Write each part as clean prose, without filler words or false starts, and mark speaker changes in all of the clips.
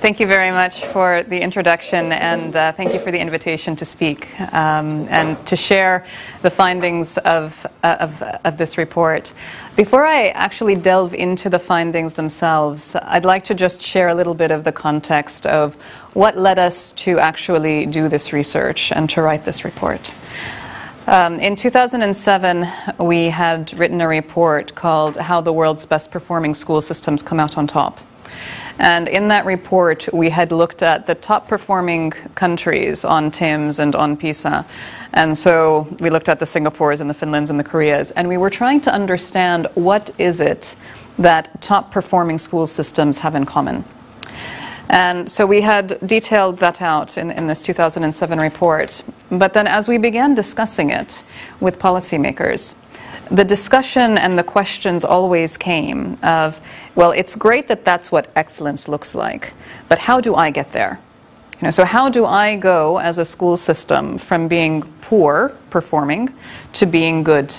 Speaker 1: Thank you very much for the introduction, and thank you for the invitation to speak and to share the findings of this report. Before I actually delve into the findings themselves, I'd like to just share a little bit of the context of what led us to actually do this research and to write this report. In 2007, we had written a report called How the World's Best Performing School Systems Come Out on Top. And in that report, we had looked at the top performing countries on TIMSS and on PISA. And so we looked at the Singapores and the Finlands and the Koreas, and we were trying to understand what is it that top performing school systems have in common. And so we had detailed that out in this 2007 report. But then as we began discussing it with policymakers, the discussion and the questions always came of, well, it's great that that's what excellence looks like, but how do I get there? So how do I go as a school system from being poor performing to being good?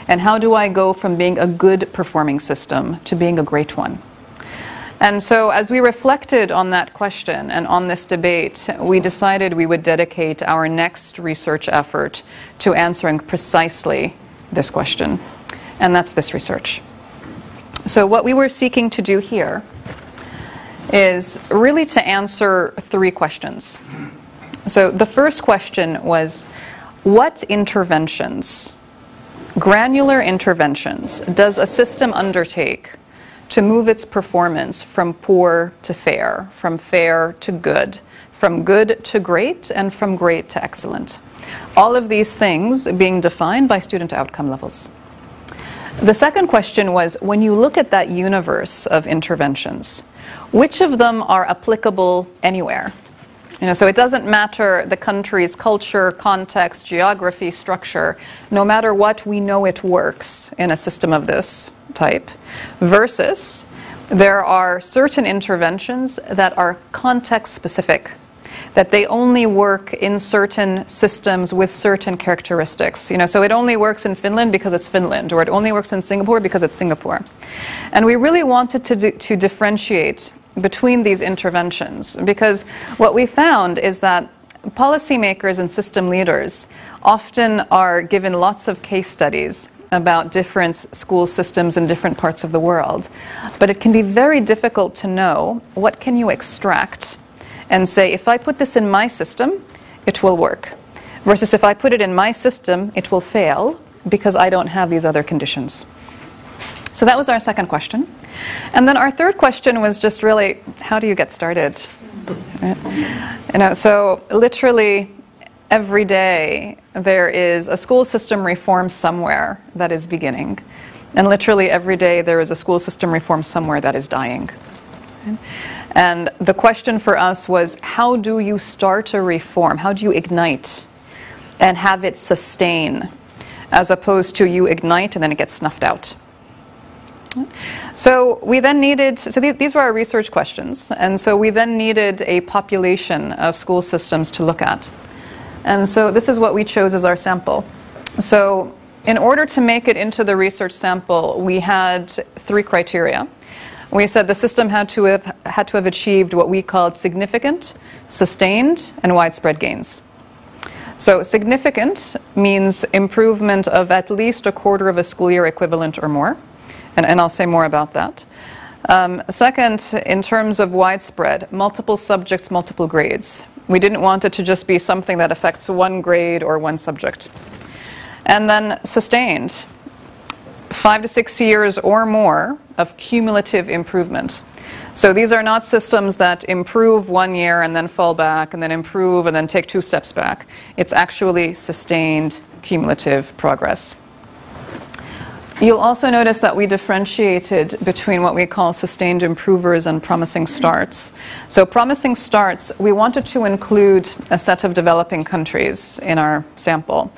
Speaker 1: And how do I go from being a good performing system to being a great one? And so as we reflected on that question and on this debate, we decided we would dedicate our next research effort to answering precisely this question, and that's this research. So what we were seeking to do here is really to answer three questions. So the first question was, what interventions, granular interventions, does a system undertake to move its performance from poor to fair, from fair to good, from good to great, and from great to excellent? All of these things being defined by student outcome levels. The second question was, when you look at that universe of interventions, which of them are applicable anywhere? So it doesn't matter the country's culture, context, geography, structure. No matter what, we know it works in a system of this type. Versus, there are certain interventions that are context-specific, that they only work in certain systems with certain characteristics. So it only works in Finland because it's Finland, or it only works in Singapore because it's Singapore. And we really wanted to differentiate between these interventions, because what we found is that policymakers and system leaders often are given lots of case studies about different school systems in different parts of the world. But it can be very difficult to know what can you extract and say, if I put this in my system, it will work. Versus if I put it in my system, it will fail because I don't have these other conditions. So that was our second question. And then our third question was just really, how do you get started? So literally every day there is a school system reform somewhere that is beginning. And literally every day there is a school system reform somewhere that is dying. And the question for us was, how do you start a reform? How do you ignite and have it sustain, as opposed to you ignite and then it gets snuffed out? So we then needed, these were our research questions, and so we then needed a population of school systems to look at. And so this is what we chose as our sample. So in order to make it into the research sample, we had three criteria. We said the system had to have achieved what we called significant, sustained, and widespread gains. So significant means improvement of at least a quarter of a school year equivalent or more. And I'll say more about that. Second, in terms of widespread, multiple subjects, multiple grades. We didn't want it to just be something that affects one grade or one subject. And then sustained, 5 to 6 years or more of cumulative improvement. So these are not systems that improve 1 year and then fall back and then improve and then take 2 steps back. It's actually sustained cumulative progress. You'll also notice that we differentiated between what we call sustained improvers and promising starts. So promising starts, we wanted to include a set of developing countries in our sample,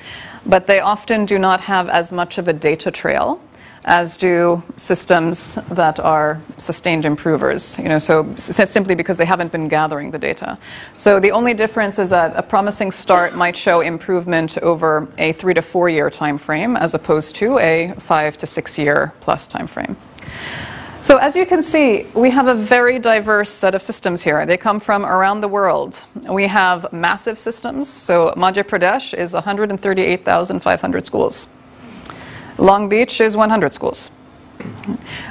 Speaker 1: but they often do not have as much of a data trail as do systems that are sustained improvers, so simply because they haven't been gathering the data. So the only difference is that a promising start might show improvement over a 3 to 4 year time frame as opposed to a 5 to 6 year plus time frame. So as you can see, we have a very diverse set of systems here. They come from around the world. We have massive systems. So Madhya Pradesh is 138,500 schools. Long Beach is 100 schools.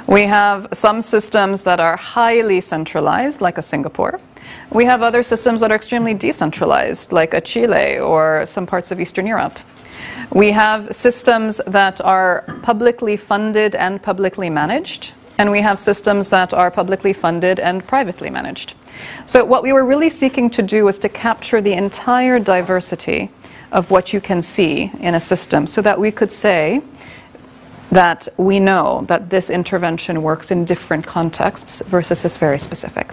Speaker 1: We have some systems that are highly centralized, like a Singapore. We have other systems that are extremely decentralized, like a Chile or some parts of Eastern Europe. We have systems that are publicly funded and publicly managed, and we have systems that are publicly funded and privately managed. So what we were really seeking to do was to capture the entire diversity of what you can see in a system, so that we could say that we know that this intervention works in different contexts versus is very specific.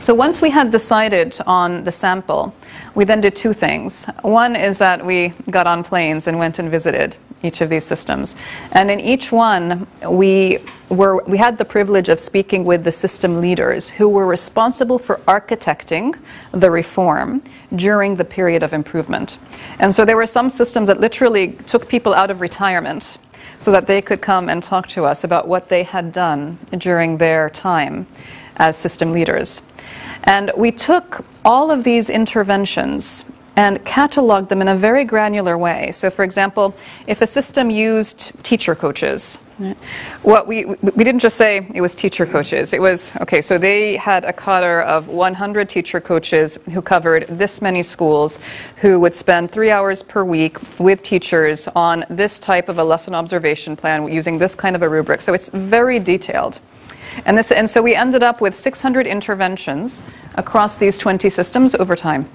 Speaker 1: So once we had decided on the sample, we then did two things. One is that we got on planes and went and visited each of these systems. And in each one, we had the privilege of speaking with the system leaders who were responsible for architecting the reform during the period of improvement. And so there were some systems that literally took people out of retirement so that they could come and talk to us about what they had done during their time as system leaders. And we took all of these interventions and cataloged them in a very granular way. So for example, if a system used teacher coaches, what we didn't just say it was teacher coaches. It was, okay, so they had a cadre of 100 teacher coaches who covered this many schools, who would spend 3 hours per week with teachers on this type of a lesson observation plan using this kind of a rubric. So it's very detailed. And so we ended up with 600 interventions across these 20 systems over time.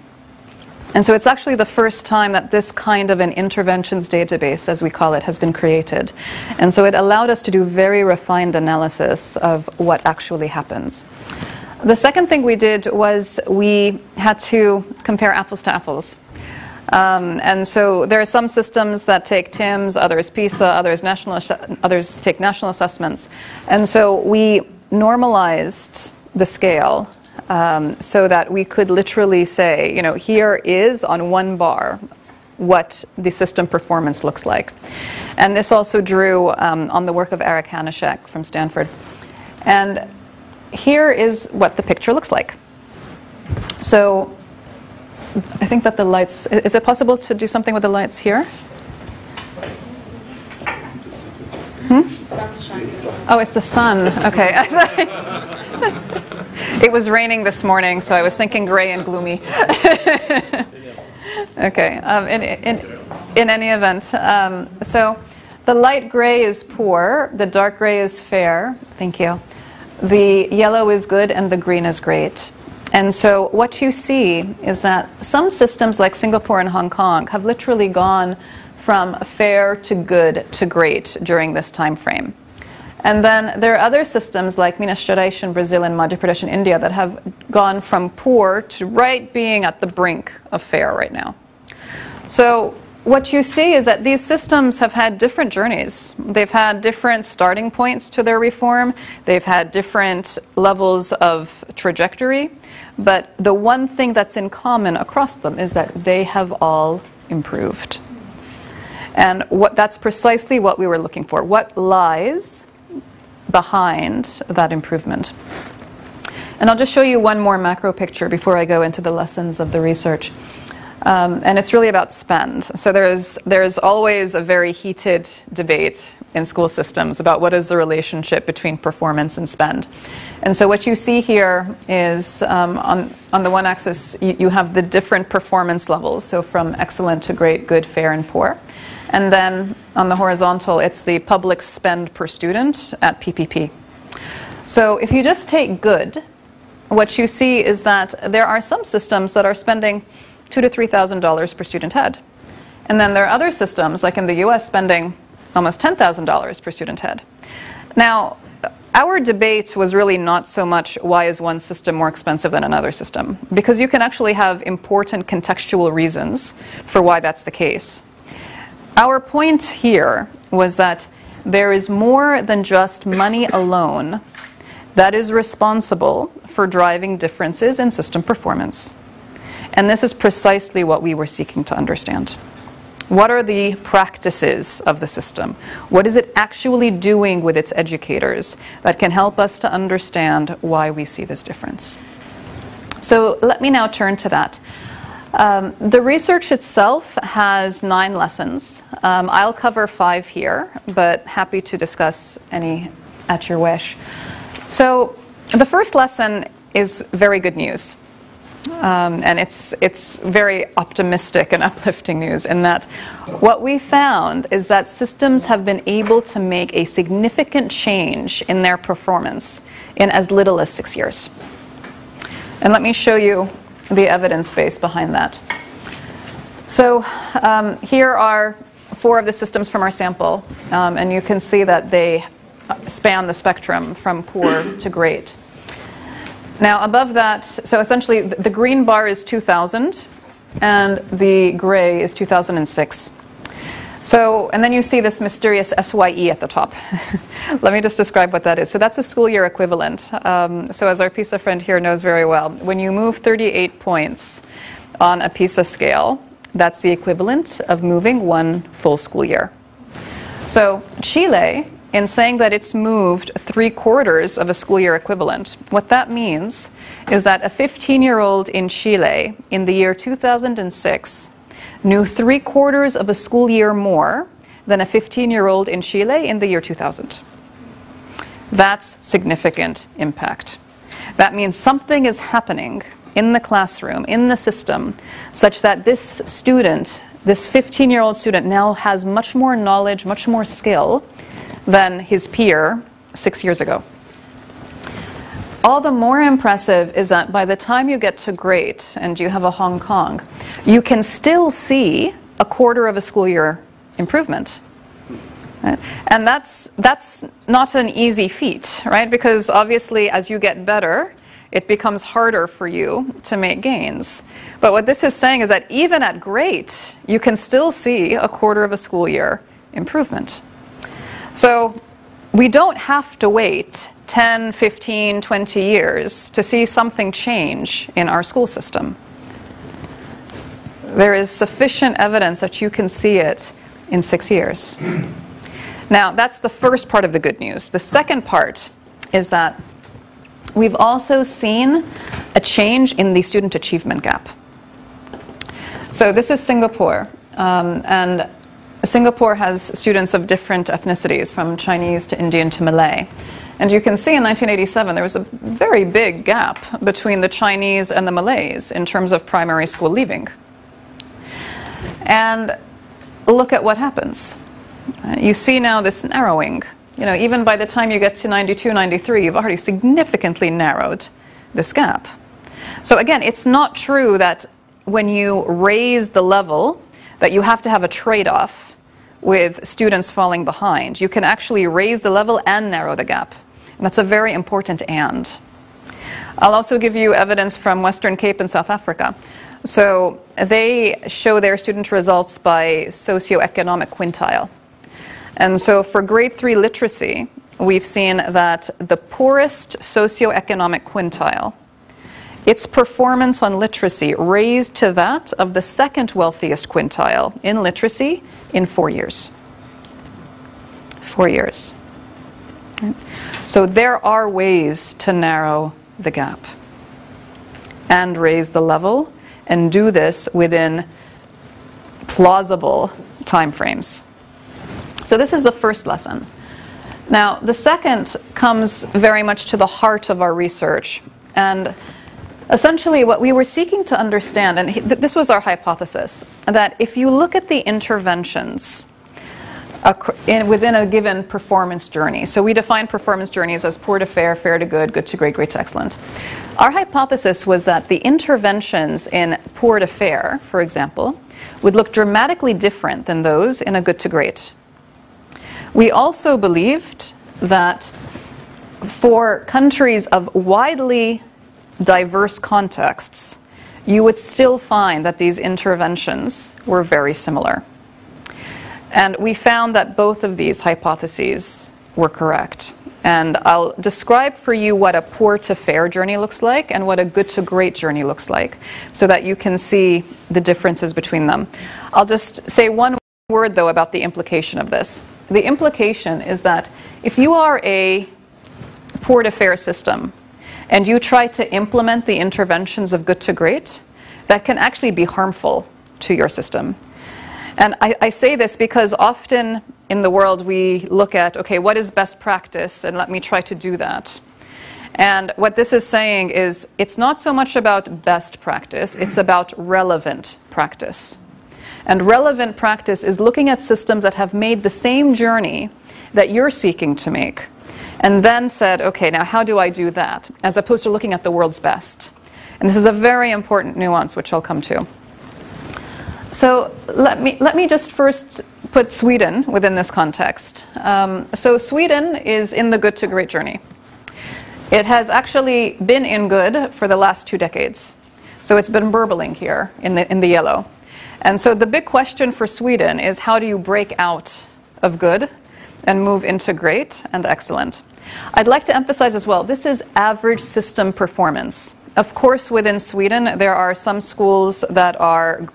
Speaker 1: And so it's actually the first time that this kind of an interventions database, as we call it, has been created. And so it allowed us to do very refined analysis of what actually happens. The second thing we did was we had to compare apples to apples. And so there are some systems that take TIMSS, others PISA, others take national assessments. And so we normalized the scale so that we could literally say, you know, here is on one bar what the system performance looks like. And this also drew on the work of Eric Hanishek from Stanford. And here is what the picture looks like. So I think that the lights, is it possible to do something with the lights here? Oh, it's the sun. Okay. It was raining this morning, so I was thinking gray and gloomy. Okay. In any event, so the light gray is poor, the dark gray is fair. Thank you. The yellow is good, and the green is great. And so what you see is that some systems like Singapore and Hong Kong have literally gone from fair to good to great during this time frame. And then there are other systems like Minas Gerais in Brazil and Madhya Pradesh in India that have gone from poor to right being at the brink of fair right now. So what you see is that these systems have had different journeys. They've had different starting points to their reform. They've had different levels of trajectory. But the one thing that's in common across them is that they have all improved. And that's precisely what we were looking for. What lies behind that improvement? And I'll just show you one more macro picture before I go into the lessons of the research. And it's really about spend. So there's always a very heated debate in school systems about what is the relationship between performance and spend. And so what you see here is on the one axis you have the different performance levels, so from excellent to great, good, fair, and poor. And then on the horizontal it's the public spend per student at PPP. So if you just take good, what you see is that there are some systems that are spending $2,000 to $3,000 per student head. And then there are other systems, like in the US, spending almost $10,000 per student head. Now, our debate was really not so much why is one system more expensive than another system, because you can actually have important contextual reasons for why that's the case. Our point here was that there is more than just money alone that is responsible for driving differences in system performance. And this is precisely what we were seeking to understand. What are the practices of the system? What is it actually doing with its educators that can help us to understand why we see this difference? So let me now turn to that. The research itself has 9 lessons. I'll cover 5 here, but happy to discuss any at your wish. So the first lesson is very good news. And it's very optimistic and uplifting news in that what we found is that systems have been able to make a significant change in their performance in as little as 6 years. And let me show you the evidence base behind that. So here are 4 of the systems from our sample, and you can see that they span the spectrum from poor to great. Now above that, so essentially the green bar is 2000 and the gray is 2006. So, and then you see this mysterious SYE at the top. Let me just describe what that is. So that's a school year equivalent. So as our PISA friend here knows very well, when you move 38 points on a PISA scale, that's the equivalent of moving 1 full school year. So Chile, in saying that it's moved 3/4 of a school year equivalent, what that means is that a 15-year-old in Chile in the year 2006 knew 3/4 of a school year more than a 15-year-old in Chile in the year 2000. That's significant impact. That means something is happening in the classroom, in the system, such that this student, this 15-year-old student, now has much more knowledge, much more skill than his peer 6 years ago. All the more impressive is that by the time you get to great and you have a Hong Kong, you can still see 1/4 of a school year improvement. Right? And that's not an easy feat, right? Because obviously as you get better, it becomes harder for you to make gains. But what this is saying is that even at great, you can still see 1/4 of a school year improvement. So we don't have to wait 10, 15, 20 years to see something change in our school system. There is sufficient evidence that you can see it in 6 years. Now, that's the first part of the good news. The second part is that we've also seen a change in the student achievement gap. So this is Singapore, and Singapore has students of different ethnicities, from Chinese to Indian to Malay. And you can see in 1987 there was a very big gap between the Chinese and the Malays in terms of primary school leaving. And look at what happens. You see now this narrowing. You know, even by the time you get to 92, 93, you've already significantly narrowed this gap. So again, it's not true that when you raise the level that you have to have a trade-off with students falling behind. You can actually raise the level and narrow the gap. And that's a very important and. I'll also give you evidence from Western Cape and South Africa. So they show their student results by socioeconomic quintile. And so for grade 3 literacy, we've seen that the poorest socioeconomic quintile, its performance on literacy raised to that of the second wealthiest quintile in literacy in 4 years. 4 years. Right? So there are ways to narrow the gap and raise the level, and do this within plausible time frames. So this is the first lesson. Now, the second comes very much to the heart of our research. And essentially what we were seeking to understand, and this was our hypothesis, that if you look at the interventions within a given performance journey, so we define performance journeys as poor to fair, fair to good, good to great, great to excellent. Our hypothesis was that the interventions in poor to fair, for example, would look dramatically different than those in a good to great. We also believed that for countries of widely diverse contexts, you would still find that these interventions were very similar. And we found that both of these hypotheses were correct. And I'll describe for you what a poor to fair journey looks like and what a good to great journey looks like, so that you can see the differences between them. I'll just say one word, though, about the implication of this. The implication is that if you are a port of fair system and you try to implement the interventions of good to great, that can actually be harmful to your system. And I say this because often in the world we look at, okay, what is best practice, and let me try to do that. And what this is saying is it's not so much about best practice, it's about relevant practice. And relevant practice is looking at systems that have made the same journey that you're seeking to make, and then said, okay, now how do I do that, as opposed to looking at the world's best. And this is a very important nuance, which I'll come to. So let me just first put Sweden within this context. So Sweden is in the good to great journey. It has actually been in good for the last 2 decades. So it's been burbling here in the yellow. And so the big question for Sweden is, how do you break out of good and move into great and excellent? I'd like to emphasize as well, this is average system performance. Of course, within Sweden, there are some schools that are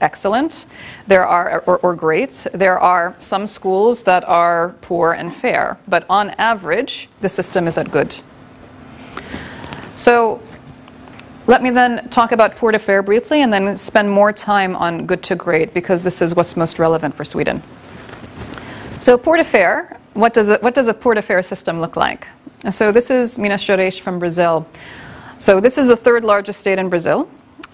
Speaker 1: excellent, or great. There are some schools that are poor and fair, but on average, the system is at good. So let me then talk about poor to fair briefly, and then spend more time on good to great, because this is what's most relevant for Sweden. So poor to fair, what does a poor to fair system look like? So this is Minas Gerais from Brazil. So this is the 3rd largest state in Brazil.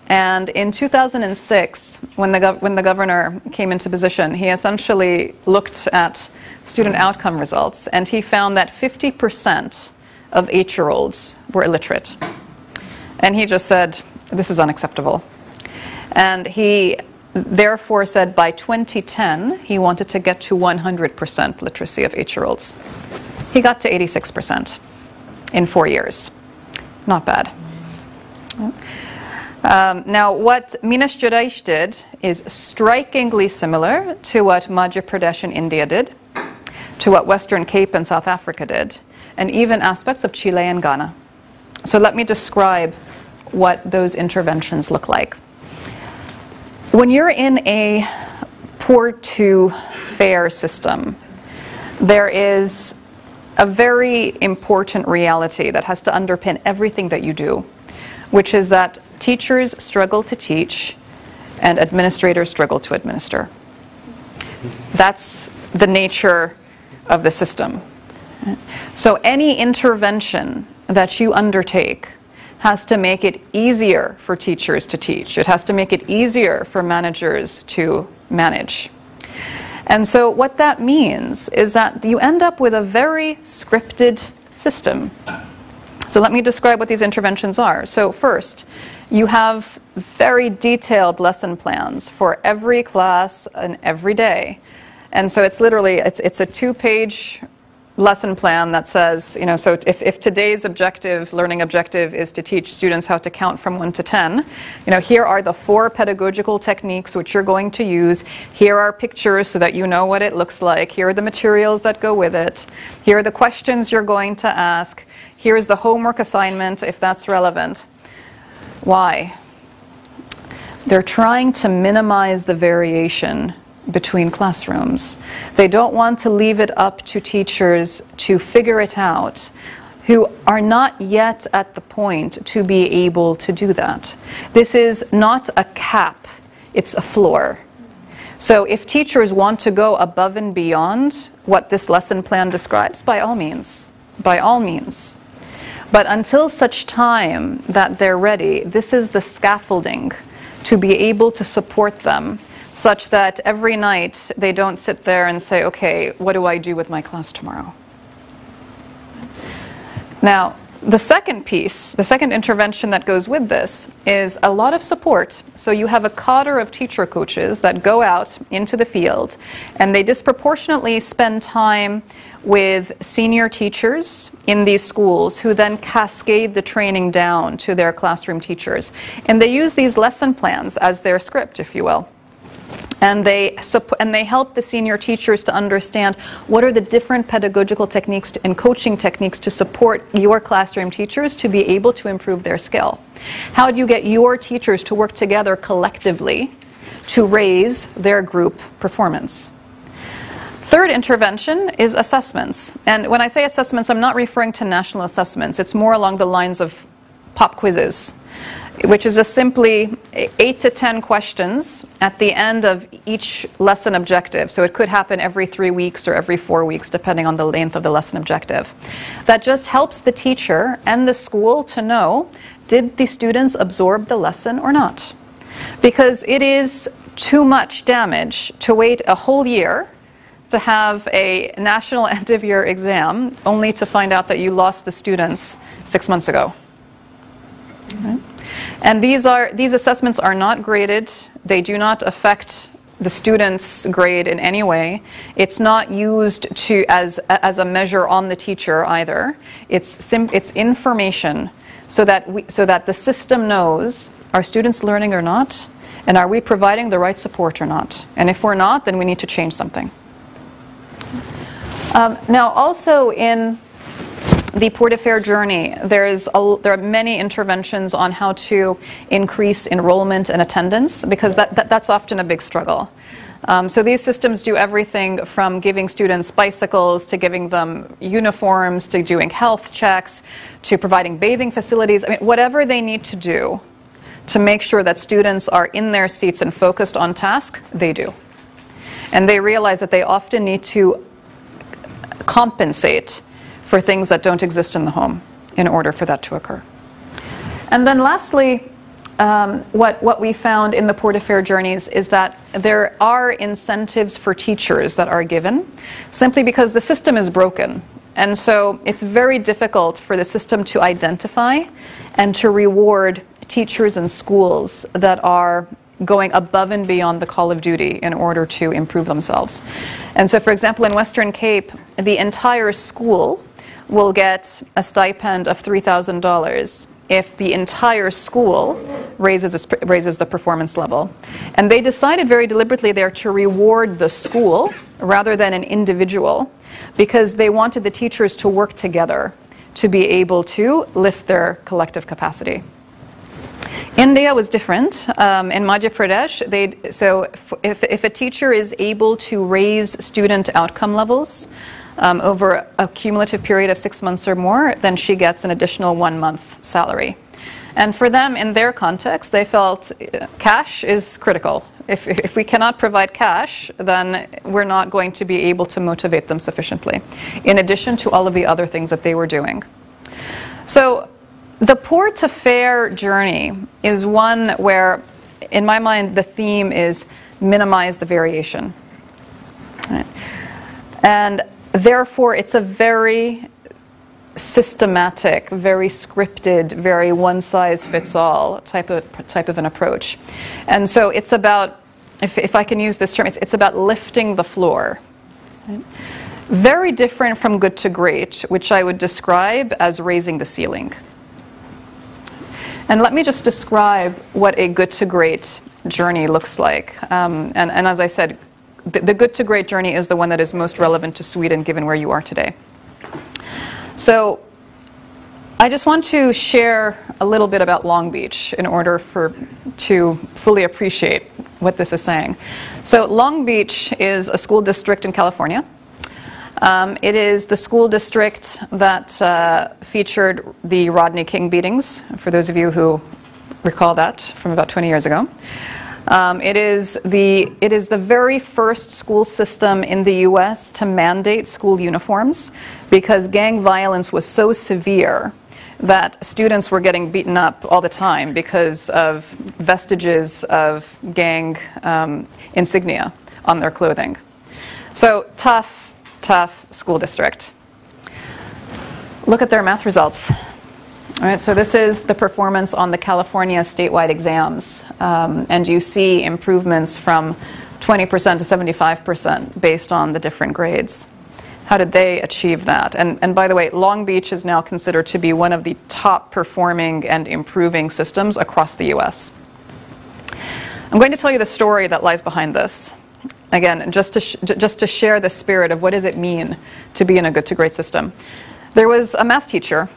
Speaker 1: And in 2006, when the governor came into position, he essentially looked at student outcome results, and he found that 50% of 8-year-olds were illiterate. And he just said, this is unacceptable. And he therefore said by 2010, he wanted to get to 100% literacy of 8-year-olds. He got to 86% in 4 years. Not bad. Now, what Minas Gerais did is strikingly similar to what Madhya Pradesh in India did, to what Western Cape and South Africa did, and even aspects of Chile and Ghana. So let me describe what those interventions look like. When you're in a poor to fair system, there is a very important reality that has to underpin everything that you do, which is that teachers struggle to teach and administrators struggle to administer. That's the nature of the system. So any intervention that you undertake has to make it easier for teachers to teach. It has to make it easier for managers to manage. And so what that means is that you end up with a very scripted system. So let me describe what these interventions are. So first, you have very detailed lesson plans for every class and every day. And so it's literally, it's a 2-page lesson plan that says, you know, so if today's learning objective is to teach students how to count from 1 to 10, you know, here are the 4 pedagogical techniques which you're going to use. Here are pictures so that you know what it looks like. Here are the materials that go with it. Here are the questions you're going to ask. Here's the homework assignment, if that's relevant. Why? They're trying to minimize the variation between classrooms. They don't want to leave it up to teachers to figure it out, who are not yet at the point to be able to do that. This is not a cap, it's a floor. So if teachers want to go above and beyond what this lesson plan describes, by all means. By all means. But until such time that they're ready, this is the scaffolding to be able to support them, such that every night they don't sit there and say, okay, what do I do with my class tomorrow? Now, the second piece, the second intervention that goes with this is a lot of support. So you have a cadre of teacher coaches that go out into the field, and they disproportionately spend time with senior teachers in these schools who then cascade the training down to their classroom teachers. And they use these lesson plans as their script, if you will. And they help the senior teachers to understand what are the different pedagogical techniques and coaching techniques to support your classroom teachers to be able to improve their skill. How do you get your teachers to work together collectively to raise their group performance. Third intervention is assessments. And when I say assessments, I'm not referring to national assessments. It's more along the lines of pop quizzes, which is just simply 8 to 10 questions at the end of each lesson objective. So it could happen every 3 weeks or every 4 weeks, depending on the length of the lesson objective. That just helps the teacher and the school to know, did the students absorb the lesson or not? Because it is too much damage to wait a whole year to have a national end-of-year exam only to find out that you lost the students 6 months ago. Okay. And these assessments are not graded. They do not affect the student's grade in any way. It's not used as a measure on the teacher either. It's information so that the system knows, are students learning or not? And are we providing the right support or not? And if we're not, then we need to change something. Now, also in the Port Affair journey, there are many interventions on how to increase enrollment and attendance, because that's often a big struggle. So these systems do everything from giving students bicycles, to giving them uniforms, to doing health checks, to providing bathing facilities. I mean, whatever they need to do to make sure that students are in their seats and focused on task, they do. And they realize that they often need to compensate for things that don't exist in the home in order for that to occur. And then lastly, what we found in the Port Affair journeys is that there are incentives for teachers that are given simply because the system is broken. And so it's very difficult for the system to identify and to reward teachers and schools that are going above and beyond the call of duty in order to improve themselves. And so, for example, in Western Cape, the entire school will get a stipend of $3,000 if the entire school raises the performance level. And they decided very deliberately there to reward the school rather than an individual, because they wanted the teachers to work together to be able to lift their collective capacity. India was different. In Madhya Pradesh, if a teacher is able to raise student outcome levels over a cumulative period of 6 months or more, then she gets an additional 1 month salary. And for them, in their context, they felt cash is critical. If we cannot provide cash, then we're not going to be able to motivate them sufficiently, in addition to all of the other things that they were doing. So the Port Affair journey is one where, in my mind, the theme is minimize the variation. Right? And therefore, it's a very systematic, very scripted, very one-size-fits-all type of an approach. And so it's about, if I can use this term, it's about lifting the floor. Right? Very different from good to great, which I would describe as raising the ceiling. And let me just describe what a good to great journey looks like. And as I said, the good to great journey is the one that is most relevant to Sweden, given where you are today. So I just want to share a little bit about Long Beach in order to fully appreciate what this is saying. So Long Beach is a school district in California. It is the school district that featured the Rodney King beatings, for those of you who recall that from about 20 years ago. It is the very first school system in the U.S. to mandate school uniforms, because gang violence was so severe that students were getting beaten up all the time because of vestiges of gang insignia on their clothing. So tough school district. Look at their math results. All right, so this is the performance on the California statewide exams, and you see improvements from 20% to 75% based on the different grades. How did they achieve that? And by the way, Long Beach is now considered to be one of the top performing and improving systems across the US. I'm going to tell you the story that lies behind this. Again, just to share the spirit of what does it mean to be in a good to great system. There was a math teacher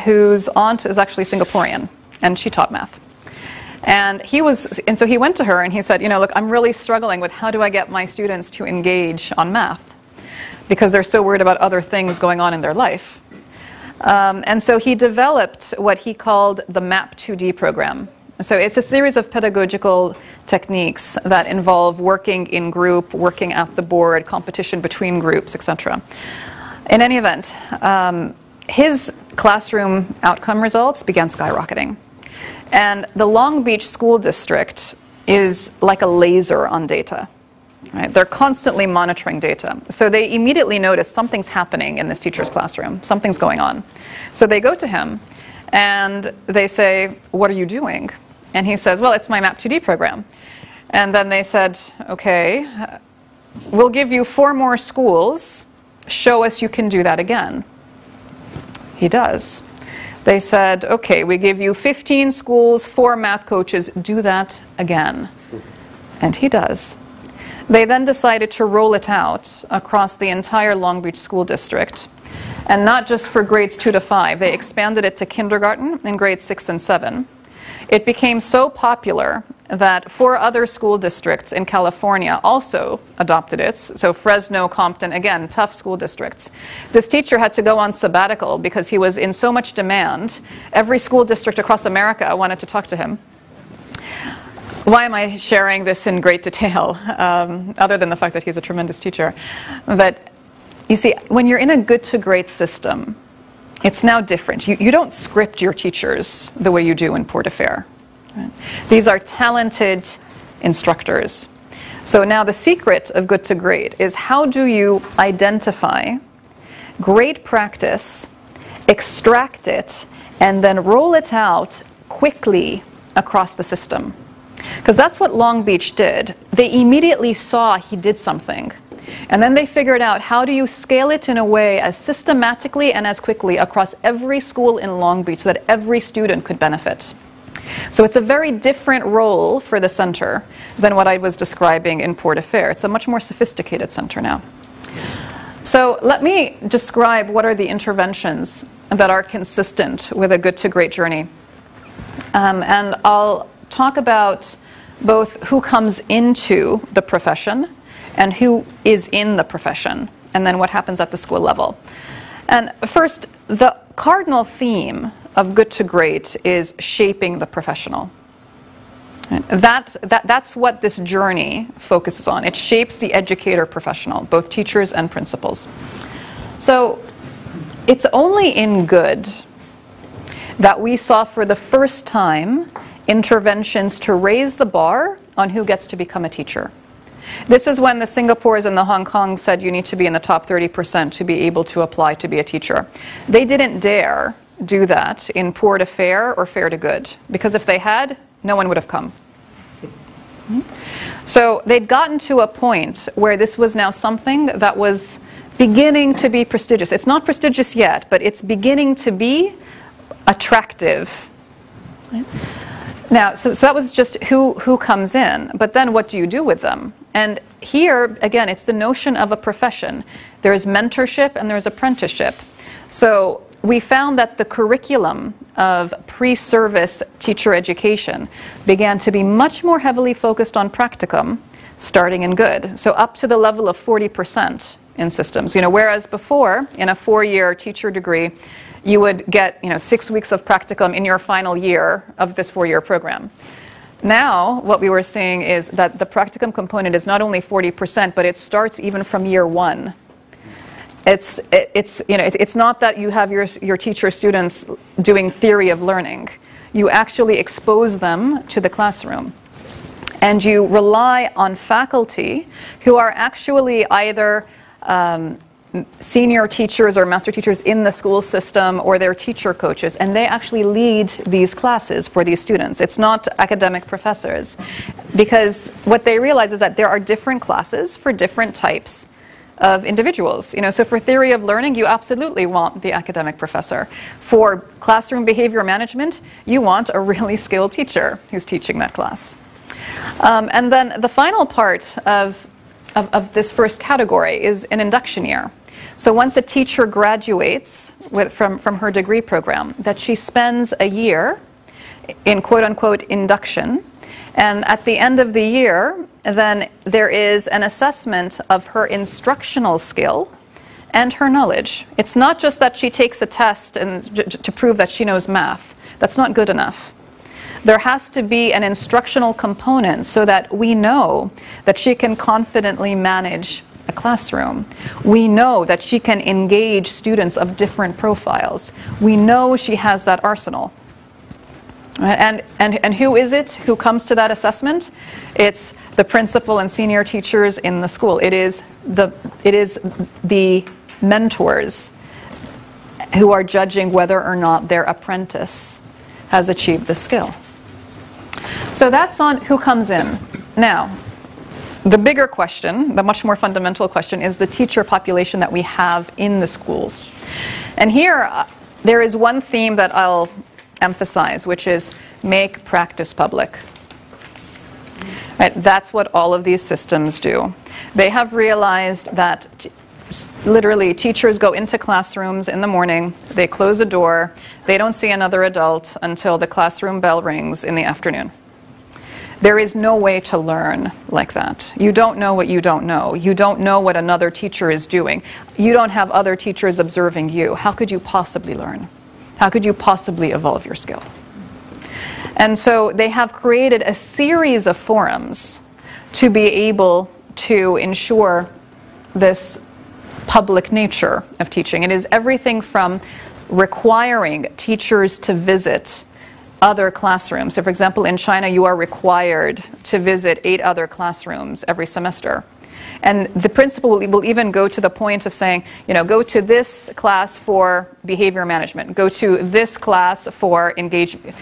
Speaker 1: whose aunt is actually Singaporean, and she taught math. And so he went to her and he said, look, I'm really struggling with how do I get my students to engage on math, because they're so worried about other things going on in their life. And so he developed what he called the MAP 2D program. So it's a series of pedagogical techniques that involve working in group, working at the board, competition between groups, etc. In any event, his classroom outcome results began skyrocketing. And the Long Beach School District is like a laser on data. Right? They're constantly monitoring data. So they immediately notice something's happening in this teacher's classroom. Something's going on. So they go to him and they say, what are you doing? And he says, well, it's my MAP 2D program. And then they said, okay, we'll give you 4 more schools. Show us you can do that again. He does. They said, okay, we give you 15 schools, 4 math coaches, do that again. And he does. They then decided to roll it out across the entire Long Beach School District. And not just for grades 2 to 5. They expanded it to kindergarten in grades 6 and 7. It became so popular that 4 other school districts in California also adopted it. So Fresno, Compton, again, tough school districts. This teacher had to go on sabbatical because he was in so much demand. Every school district across America wanted to talk to him. Why am I sharing this in great detail, other than the fact that he's a tremendous teacher? But you see, when you're in a good to great system, it's now different. You don't script your teachers the way you do in Port Affair. Right? These are talented instructors. So now the secret of good to great is how do you identify great practice, extract it, and then roll it out quickly across the system. Because that's what Long Beach did. They immediately saw he did something. And then they figured out how do you scale it in a way as systematically and as quickly across every school in Long Beach so that every student could benefit. So it's a very different role for the center than what I was describing in Port Affair. It's a much more sophisticated center now. So let me describe what are the interventions that are consistent with a good to great journey. And I'll talk about both who comes into the profession and who is in the profession, and then what happens at the school level. And first, the cardinal theme of good to great is shaping the professional. That's what this journey focuses on. It shapes the educator professional, both teachers and principals. So it's only in good that we saw for the first time interventions to raise the bar on who gets to become a teacher. This is when the Singapores and the Hong Kong said you need to be in the top 30% to be able to apply to be a teacher. They didn't dare do that in Poor to Fair or Fair to Good, because if they had, no one would have come. So they'd gotten to a point where this was now something that was beginning to be prestigious. It's not prestigious yet, but it's beginning to be attractive. Now, so that was just who comes in, but then what do you do with them? And here, again, it's the notion of a profession. There's mentorship and there's apprenticeship. So we found that the curriculum of pre-service teacher education began to be much more heavily focused on practicum, starting in good. So up to the level of 40% in systems. Whereas before, in a 4-year teacher degree, you would get 6 weeks of practicum in your final year of this 4-year program. Now, what we were seeing is that the practicum component is not only 40%, but it starts even from year 1. It's not that you have your teacher students doing theory of learning. You actually expose them to the classroom. And you rely on faculty who are actually either senior teachers or master teachers in the school system, or they're teacher coaches, and they actually lead these classes for these students. It's not academic professors, because what they realize is that there are different classes for different types of individuals. So for theory of learning, you absolutely want the academic professor. For classroom behavior management, you want a really skilled teacher who's teaching that class. And then the final part of this first category is an induction year. So once a teacher graduates from her degree program, that she spends a year in quote-unquote induction. And at the end of the year, then there is an assessment of her instructional skill and her knowledge. It's not just that she takes a test and to prove that she knows math. That's not good enough. There has to be an instructional component so that we know that she can confidently manage a classroom. We know that she can engage students of different profiles. We know she has that arsenal. And who is it who comes to that assessment? It's the principal and senior teachers in the school. It is the mentors who are judging whether or not their apprentice has achieved the skill. So that's on who comes in. Now, the bigger question, the much more fundamental question, is the teacher population that we have in the schools. And here, there is one theme that I'll emphasize, which is make practice public. Right? That's what all of these systems do. They have realized that literally teachers go into classrooms in the morning, they close a door, they don't see another adult until the classroom bell rings in the afternoon. There is no way to learn like that. You don't know what you don't know. You don't know what another teacher is doing. You don't have other teachers observing you. How could you possibly learn? How could you possibly evolve your skill? And so they have created a series of forums to be able to ensure this public nature of teaching. It is everything from requiring teachers to visit other classrooms. So for example, in China, you are required to visit 8 other classrooms every semester. And the principal will even go to the point of saying, go to this class for behavior management, go to this class for engagement,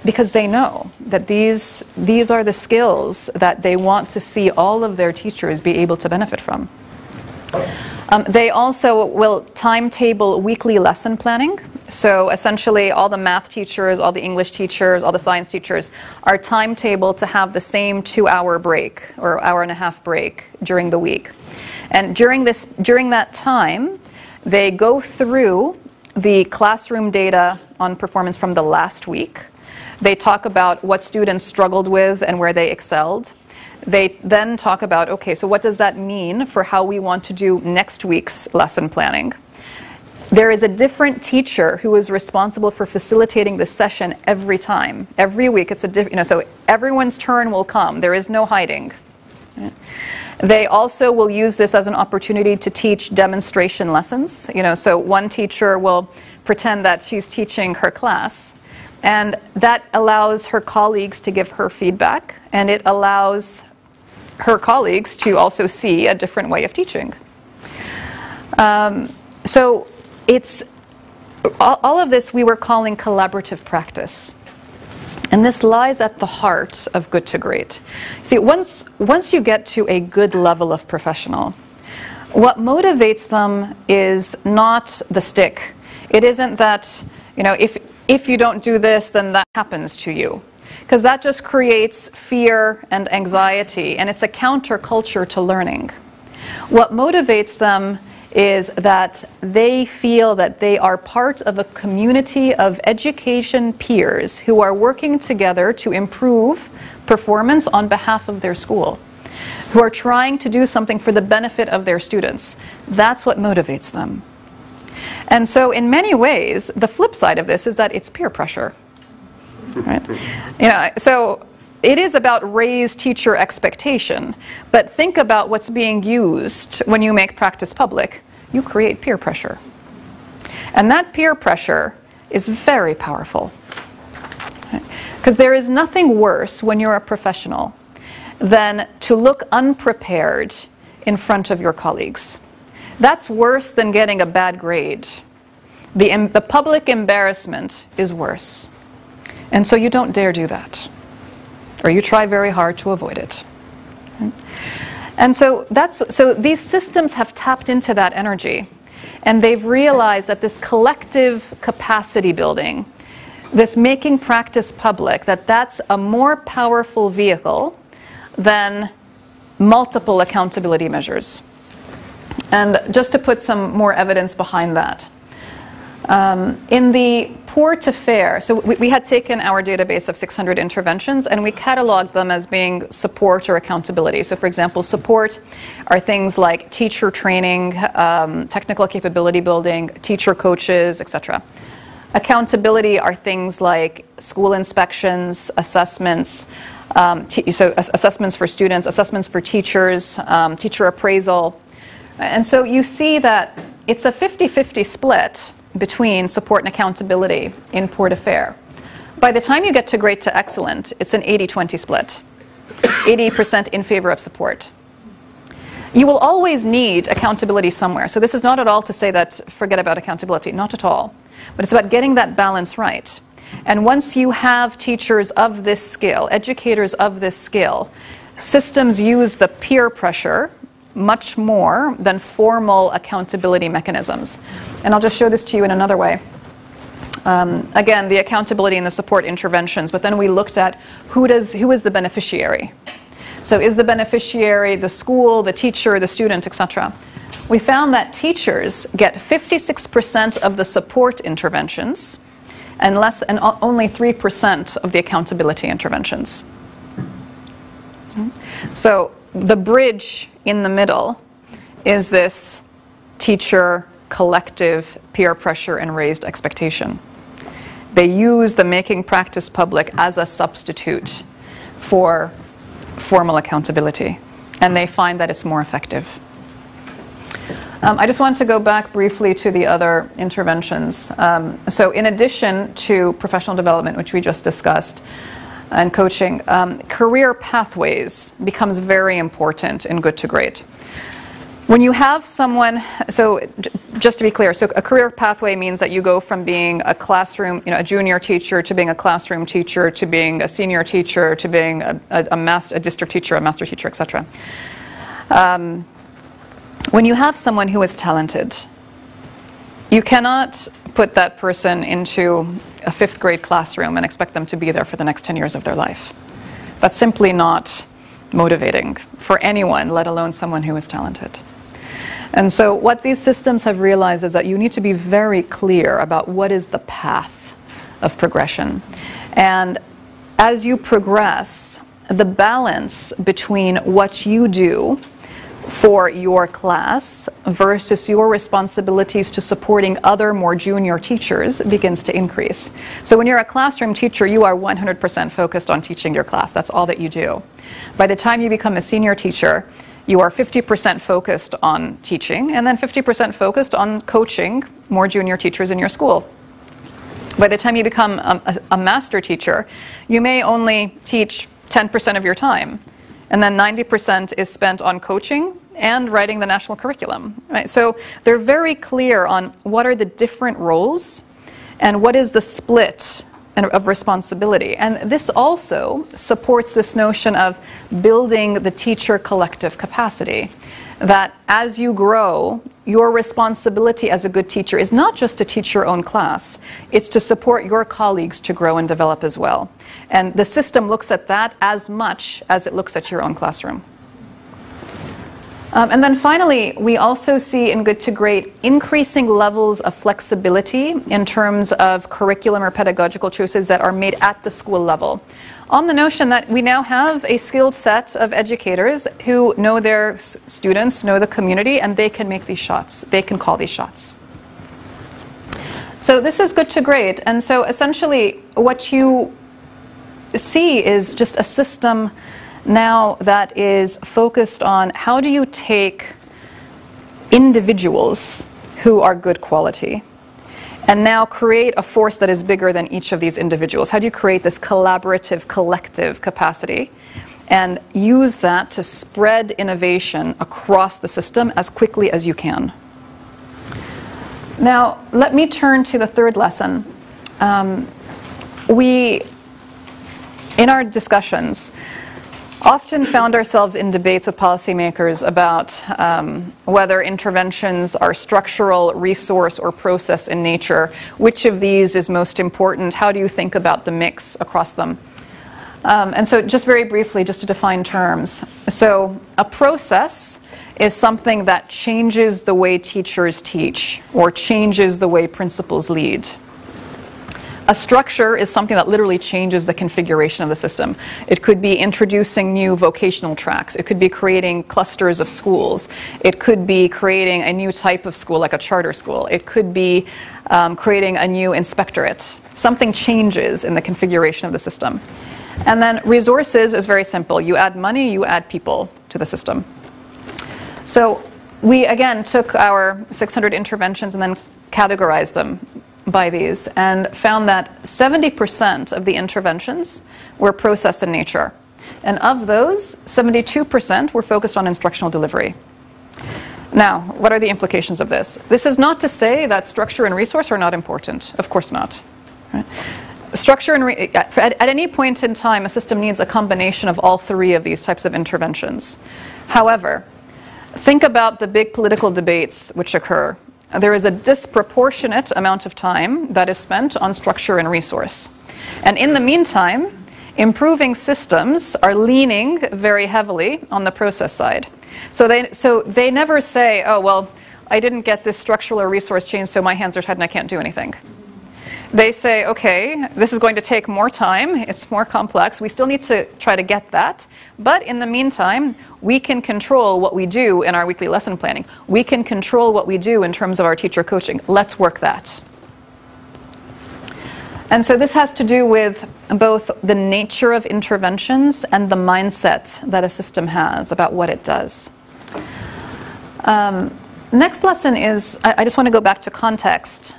Speaker 1: because they know that these are the skills that they want to see all of their teachers be able to benefit from. They also will timetable weekly lesson planning. So essentially all the math teachers, all the English teachers, all the science teachers are timetabled to have the same 2-hour break or hour-and-a-half break during the week. And during that time, they go through the classroom data on performance from the last week. They talk about what students struggled with and where they excelled. They then talk about, okay, so what does that mean for how we want to do next week's lesson planning? There is a different teacher who is responsible for facilitating the session every time. Every week it's a different, so everyone's turn will come. There is no hiding. They also will use this as an opportunity to teach demonstration lessons. So one teacher will pretend that she's teaching her class, and that allows her colleagues to give her feedback, and it allows her colleagues to also see a different way of teaching. So it's all of this we were calling collaborative practice. And this lies at the heart of good to great. See, once you get to a good level of professional, what motivates them is not the stick. It isn't that, if you don't do this, then that happens to you. Because that just creates fear and anxiety, and it's a counterculture to learning. What motivates them is that they feel that they are part of a community of education peers who are working together to improve performance on behalf of their school, who are trying to do something for the benefit of their students. That's what motivates them. And so in many ways, the flip side of this is that it's peer pressure. Right? So it is about raised teacher expectation, but think about what's being used when you make practice public. You create peer pressure. And that peer pressure is very powerful. Because there is nothing worse when you're a professional than to look unprepared in front of your colleagues. That's worse than getting a bad grade. The public embarrassment is worse. And so you don't dare do that. Or you try very hard to avoid it. And so these systems have tapped into that energy. And they've realized that this collective capacity building, this making practice public, that's a more powerful vehicle than multiple accountability measures. And just to put some more evidence behind that, in the poor to fair, so we had taken our database of 600 interventions and we cataloged them as being support or accountability. So for example, support are things like teacher training, technical capability building, teacher coaches, etc. Accountability are things like school inspections, assessments, so assessments for students, assessments for teachers, teacher appraisal. And so you see that it's a 50-50 split between support and accountability in poor to fair. By the time you get to great to excellent, it's an 80-20 split. 80% in favor of support. You will always need accountability somewhere. So this is not at all to say that forget about accountability, not at all. But it's about getting that balance right. And once you have teachers of this skill, educators of this skill, systems use the peer pressure much more than formal accountability mechanisms. And I'll just show this to you in another way. Again, the accountability and the support interventions, but then we looked at who is the beneficiary. So is the beneficiary the school, the teacher, the student, etc.? We found that teachers get 56% of the support interventions and only 3% of the accountability interventions. So the bridge in the middle is this teacher collective peer pressure and raised expectation. They use the making practice public as a substitute for formal accountability, and they find that it's more effective. I just want to go back briefly to the other interventions. So in addition to professional development, which we just discussed, and coaching, career pathways becomes very important in good to great. When you have someone, so just to be clear, so a career pathway means that you go from being a classroom, a junior teacher, to being a classroom teacher, to being a senior teacher, to being a district teacher, a master teacher, etc. When you have someone who is talented, you cannot put that person into a 5th grade classroom and expect them to be there for the next 10 years of their life. That's simply not motivating for anyone, let alone someone who is talented. And so what these systems have realized is that you need to be very clear about what is the path of progression. And as you progress, the balance between what you do for your class versus your responsibilities to supporting other more junior teachers begins to increase. So when you're a classroom teacher, you are 100% focused on teaching your class. That's all that you do. By the time you become a senior teacher, you are 50% focused on teaching and then 50% focused on coaching more junior teachers in your school. By the time you become a master teacher, you may only teach 10% of your time. And then 90% is spent on coaching and writing the national curriculum. Right? So they're very clear on what are the different roles and what is the split of responsibility. And this also supports this notion of building the teacher collective capacity. That as you grow, your responsibility as a good teacher is not just to teach your own class, it's to support your colleagues to grow and develop as well. And the system looks at that as much as it looks at your own classroom. And then finally, we also see in Good to Great increasing levels of flexibility in terms of curriculum or pedagogical choices that are made at the school level, on the notion that we now have a skilled set of educators who know their students, know the community, and they can make these shots. They can call these shots. So this is Good to Great. And so essentially what you see is just a system now that is focused on how do you take individuals who are good quality and now create a force that is bigger than each of these individuals. How do you create this collaborative, collective capacity and use that to spread innovation across the system as quickly as you can? Now, let me turn to the third lesson. We, in our discussions, often found ourselves in debates with policymakers about whether interventions are structural, resource, or process in nature. Which of these is most important? How do you think about the mix across them? And so just very briefly, just to define terms. So a process is something that changes the way teachers teach or changes the way principals lead. A structure is something that literally changes the configuration of the system. It could be introducing new vocational tracks. It could be creating clusters of schools. It could be creating a new type of school, like a charter school. It could be creating a new inspectorate. Something changes in the configuration of the system. And then resources is very simple. You add money, you add people to the system. So we, again, took our 600 interventions and then categorized them by these and found that 70% of the interventions were process in nature. And of those, 72% were focused on instructional delivery. Now, what are the implications of this? This is not to say that structure and resource are not important. Of course not. Right? Structure and at any point in time, a system needs a combination of all three of these types of interventions. However, think about the big political debates which occur. There is a disproportionate amount of time that is spent on structure and resource. And in the meantime, improving systems are leaning very heavily on the process side. So they never say, oh, well, I didn't get this structural or resource change, so my hands are tied and I can't do anything. They say, okay, this is going to take more time, it's more complex, we still need to try to get that, but in the meantime, we can control what we do in our weekly lesson planning. We can control what we do in terms of our teacher coaching. Let's work that. And so this has to do with both the nature of interventions and the mindset that a system has about what it does. Next lesson is, I just want to go back to context.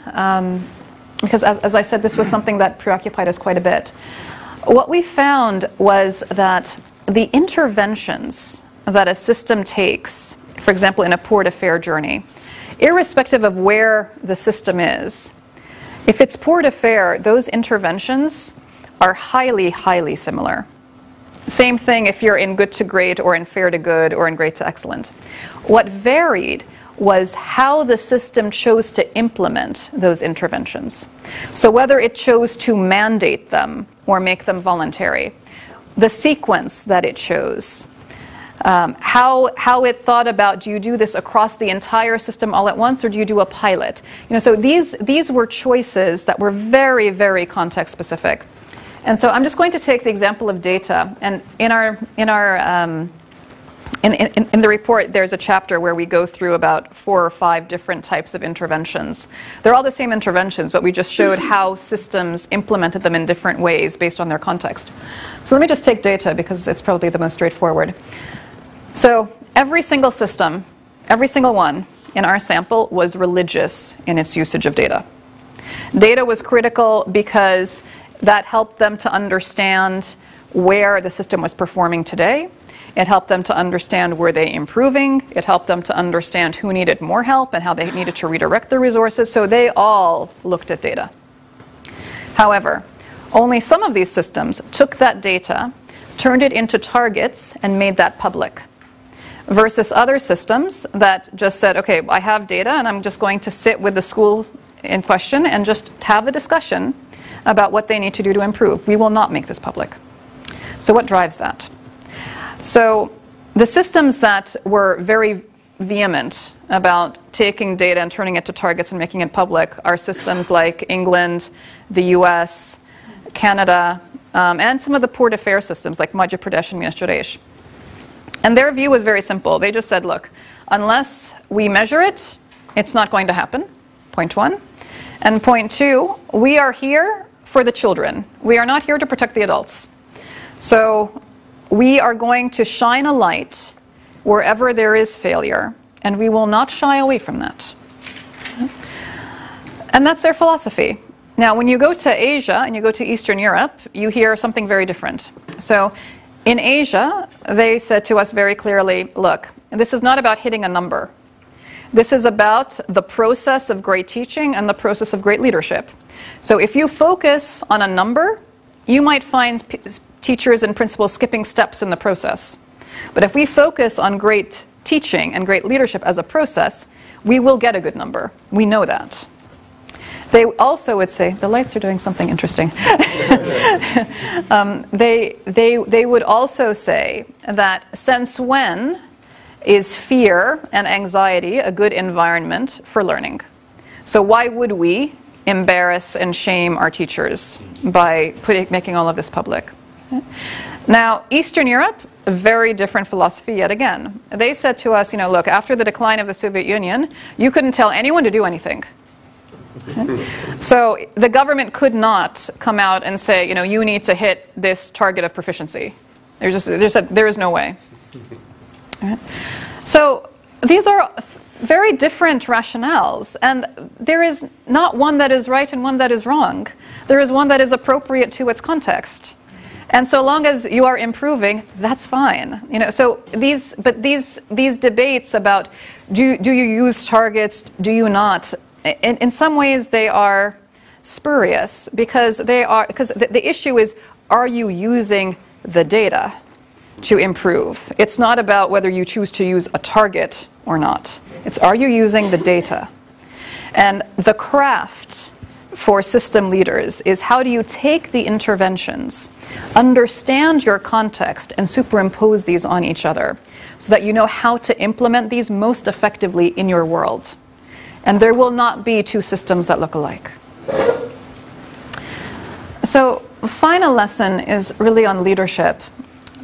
Speaker 1: Because as I said, this was something that preoccupied us quite a bit. What we found was that the interventions that a system takes, for example, in a port of fair journey, irrespective of where the system is, if it's port of fair, those interventions are highly, highly similar. Same thing if you're in good to great or in fair to good or in great to excellent. What varied was how the system chose to implement those interventions. So whether it chose to mandate them or make them voluntary, the sequence that it chose, how it thought about, do you do this across the entire system all at once or do you do a pilot? So these were choices that were very, very context specific. And so I'm just going to take the example of data, and in the report, there's a chapter where we go through about 4 or 5 different types of interventions. They're all the same interventions, but we just showed how systems implemented them in different ways based on their context. So let me just take data because it's probably the most straightforward. So every single system, every single one in our sample was religious in its usage of data. Data was critical because that helped them to understand where the system was performing today. It helped them to understand were they improving. It helped them to understand who needed more help and how they needed to redirect their resources. So they all looked at data. However, only some of these systems took that data, turned it into targets, and made that public. Versus other systems that just said, okay, I have data and I'm just going to sit with the school in question and just have a discussion about what they need to do to improve. We will not make this public. So what drives that? So the systems that were very vehement about taking data and turning it to targets and making it public are systems like England, the US, Canada, and some of the port of fair systems like Madhya Pradesh and Minas Gerais. And their view was very simple. They just said, look, unless we measure it, it's not going to happen, point 1. And point 2, we are here for the children. We are not here to protect the adults. So we are going to shine a light wherever there is failure, and we will not shy away from that. And that's their philosophy. Now, when you go to Asia and you go to Eastern Europe, you hear something very different. So in Asia, they said to us very clearly, look, this is not about hitting a number. This is about the process of great teaching and the process of great leadership. So if you focus on a number, you might find teachers and principals skipping steps in the process. But if we focus on great teaching and great leadership as a process, we will get a good number. We know that. They also would say, the lights are doing something interesting. They would also say that since when is fear and anxiety a good environment for learning? So why would we embarrass and shame our teachers by making all of this public. Now, Eastern Europe, a very different philosophy yet again. They said to us, look, after the decline of the Soviet Union, you couldn't tell anyone to do anything. So the government could not come out and say, you need to hit this target of proficiency. There is no way. So these are very different rationales, and there is not one that is right and one that is wrong. There is one that is appropriate to its context. And so long as you are improving, that's fine. So these debates about do you use targets, do you not? In some ways they are spurious because the issue is, are you using the data to improve? It's not about whether you choose to use a target or not. It's, are you using the data? And the craft for system leaders is, how do you take the interventions, understand your context, and superimpose these on each other so that you know how to implement these most effectively in your world. And there will not be two systems that look alike. So the final lesson is really on leadership.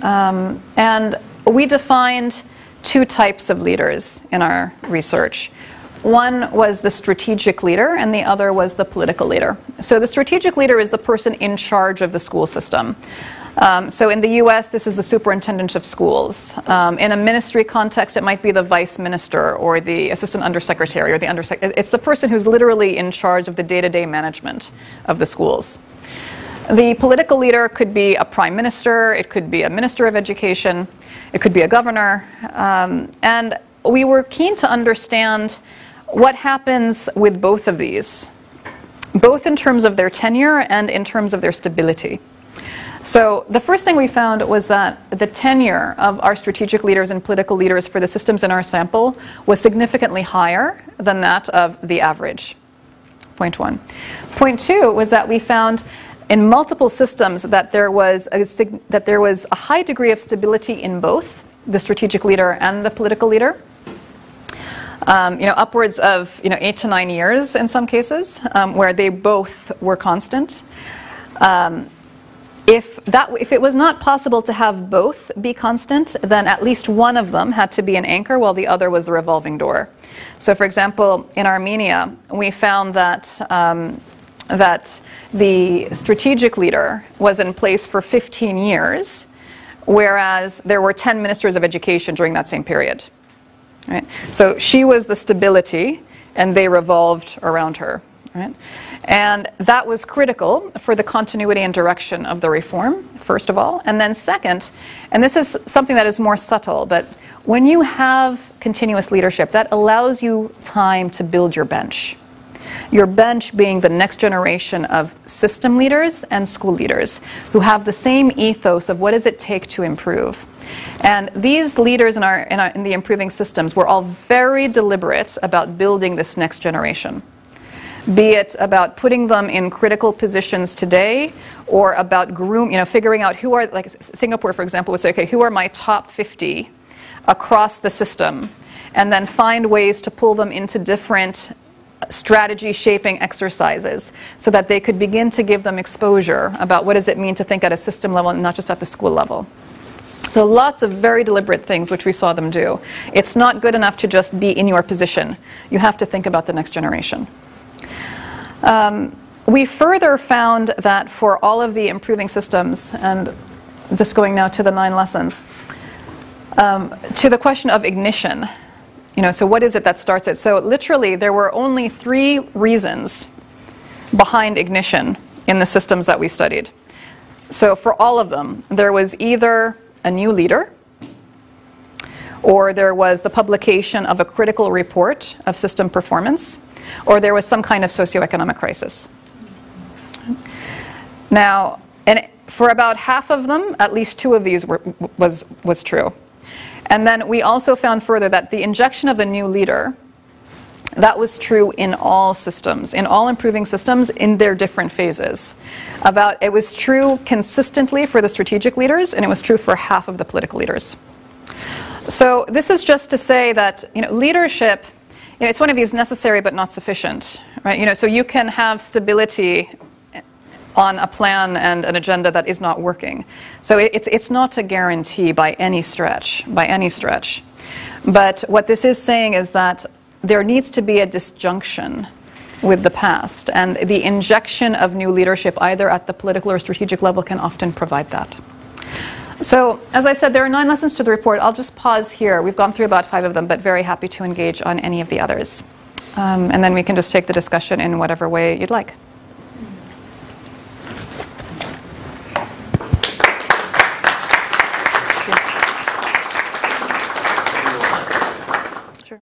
Speaker 1: And we defined two types of leaders in our research. One was the strategic leader, and the other was the political leader. So the strategic leader is the person in charge of the school system. So in the US, this is the superintendent of schools. In a ministry context, it might be the vice minister or the assistant undersecretary or the undersecretary. It's the person who's literally in charge of the day-to-day management of the schools. The political leader could be a prime minister, it could be a minister of education, it could be a governor. And we were keen to understand what happens with both of these, both in terms of their tenure and in terms of their stability. So the first thing we found was that the tenure of our strategic leaders and political leaders for the systems in our sample was significantly higher than that of the average. Point one. Point two was that we found in multiple systems that there was a high degree of stability in both the strategic leader and the political leader. Upwards of 8 to 9 years in some cases, where they both were constant. If it was not possible to have both be constant, then at least one of them had to be an anchor while the other was the revolving door. So, for example, in Armenia, we found that the strategic leader was in place for 15 years, whereas there were 10 ministers of education during that same period. Right? So she was the stability, and they revolved around her. Right? And that was critical for the continuity and direction of the reform, first of all. And then second, and this is something that is more subtle, but when you have continuous leadership, that allows you time to build your bench. Your bench being the next generation of system leaders and school leaders who have the same ethos of what does it take to improve. And these leaders in the improving systems were all very deliberate about building this next generation. Be it about putting them in critical positions today, or about figuring out who are, like Singapore, for example, would say, okay, who are my top 50 across the system, and then find ways to pull them into different strategy shaping exercises so that they could begin to give them exposure about what does it mean to think at a system level and not just at the school level. So lots of very deliberate things which we saw them do. It's not good enough to just be in your position. You have to think about the next generation. We further found that for all of the improving systems, and just going now to the 9 lessons, to the question of ignition, so what is it that starts it? So literally there were only 3 reasons behind ignition in the systems that we studied. So for all of them, there was either a new leader, or there was the publication of a critical report of system performance, or there was some kind of socioeconomic crisis. Now, and for about half of them, at least 2 of these was true. And then we also found further that the injection of a new leader, that was true in all systems, in all improving systems in their different phases. It was true consistently for the strategic leaders, and it was true for half of the political leaders. So this is just to say that leadership, it's one of these necessary but not sufficient, right? So you can have stability on a plan and an agenda that is not working. So it's not a guarantee by any stretch, But what this is saying is that there needs to be a disjunction with the past, and the injection of new leadership, either at the political or strategic level, can often provide that. So, as I said, there are 9 lessons to the report. I'll just pause here. We've gone through about 5 of them, but very happy to engage on any of the others. And then we can just take the discussion in whatever way you'd like.